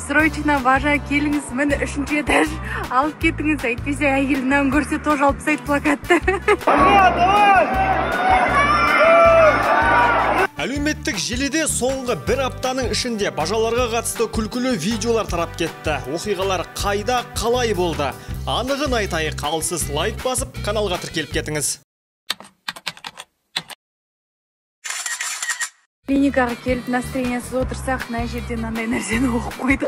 Срочно бажа келіңіз, мені 3-ші этаж алып кетіңіз, әйтпесе әйелімнен көрсе тоже алып тастайды плакатты. Әлеуметтік желіде соңғы бір аптаның ішінде бажаларға қатысты күлкілі видеолар тарап кетті. Оқиғалар қайда, қалай болды? Анығын айтайық, ал сіз лайк басып, каналға тіркеліп кетіңіз. Клиникаға келіп настроениесіз отырсақ, мына жерден мынандай нәрсені оқып қойды.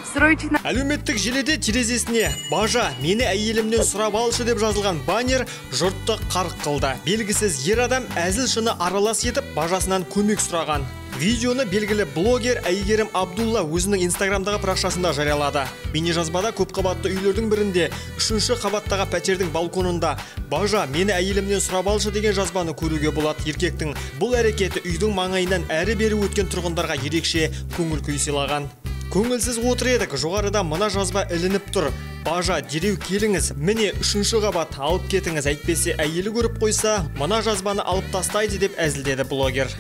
Срочно. Әлеуметтік желіде терезесіне «Бажа, мені әйелімнен сұрап алшы» деп жазылған баннер жұртты қарық қылды. Белгісіз ер адам әзіл шыны аралас етіп бажасынан көмек сұраған. Видеоны белгілі блогер Әйгерім Абдулла өзінің инстаграмдағы парақшасында жариялады. Бейнежазбада көпқабатты үйлердің бірінде 3-ші қабаттағы пәтердің балконында «Бажа, мені әйелімнен сұрап алшы» деген жазбаны көруге болады. Еркектің бұл әрекеті үйдің маңайынан әрі-бері өткен тұрғындарға ерекше көңіл күй сыйлаған. Көңілсіз отыр едік, жоғарыда мына жазба ілініп тұр. «Бажа, дереу келіңіз, міне 3-ші қабат алып кетіңіз, әйтпесе әйелі көріп қойса, мына жазбаны алып тастайды» деп әзілдеді блогер.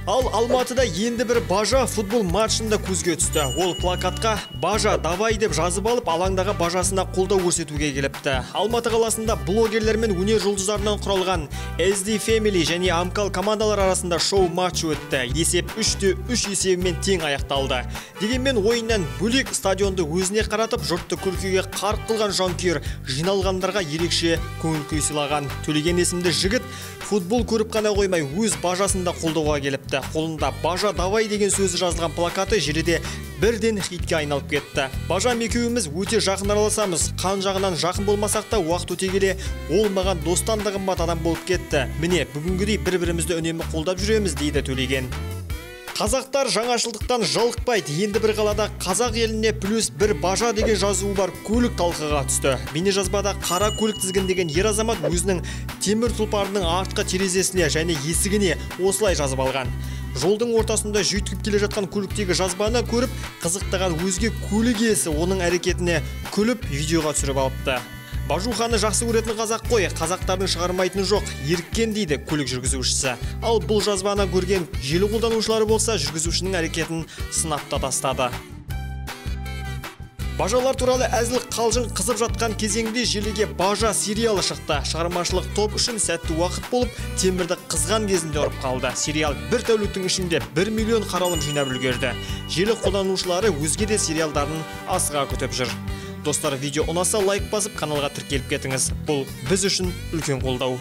Ал Алматыда енді бір бажа футбол матчында көзге түсті. Ол плакатқа «Бажа, давай» деп жазып алып, алаңдағы бажасына қолдау көрсетуге келіпті. Алматы қаласында блогерлер мен өнер жұлдыздарынан құралған SD Family және Амкал командалар арасында шоу матчы өтті. Есеп 3-3 есебімен тең аяқталды. Дегенмен ойыннан бөлек стадионды өзіне қаратып, жұртты күлкіге қарық қылған жанкүйер жиналғандарға ерекше көңіл күй сыйлаған. Төлеген есімді жігіт футбол көріп қана қоймай, өз бажасында қолдауға келіпті. Қолында «Бажа, давай» деген сөзі жазылған плакаты желіде бірден хитке айналып кетті. Бажам екеуіміз өте жақын араласамыз. Қан жағынан жақын болмасақ та, уақыт өте келе ол маған достан да қымбат адам болып кетті. Міне, бүгінгідей бір-бірімізді үнемі қолдап жүреміз, дейді Төлеген. Қазақтар жаңашылдықтан жалықпайды. Енді бір қалада қазақ еліне +1 бажа деген жазуы бар көлік талқыға түсті. Бейнежазбада қара көлік тізгіндеген ер азамат өзінің темір тұлпарының артқы терезесіне және есігіне осылай жазып алған. Жолдың ортасында жүйткіп келе жатқан көліктегі жазбаны көріп, қызықтаған өзге көлік иесі оның әрекетіне күліп видеоға түсіріп алыпты. Бажуханы жақсы көретін қазақ қой, қазақтардың шығармайтыны жоқ, еріккен дейді көлік жүргізушісі. Ал бұл жазбаны көрген желі қолданушылары болса, жүргізушінің әрекетін сынап та тастады. Бажалар туралы әзіл қалжың қызып жатқан кезеңде желіге «Бажа» сериалы шықты. Шығармашылық топ үшін сәтті уақыт болып, темірді қызған кезінде ұрып қалды. Сериал бір тәуліктің ішінде 1 миллион қаралым жинап үлгерді. Желі қолданушылары өзге де сериалдарын асыға күтіп жүр. Достар, видео ұнаса лайк басып, каналға тіркеліп кетіңіз. Бұл біз үшін үлкен қолдау.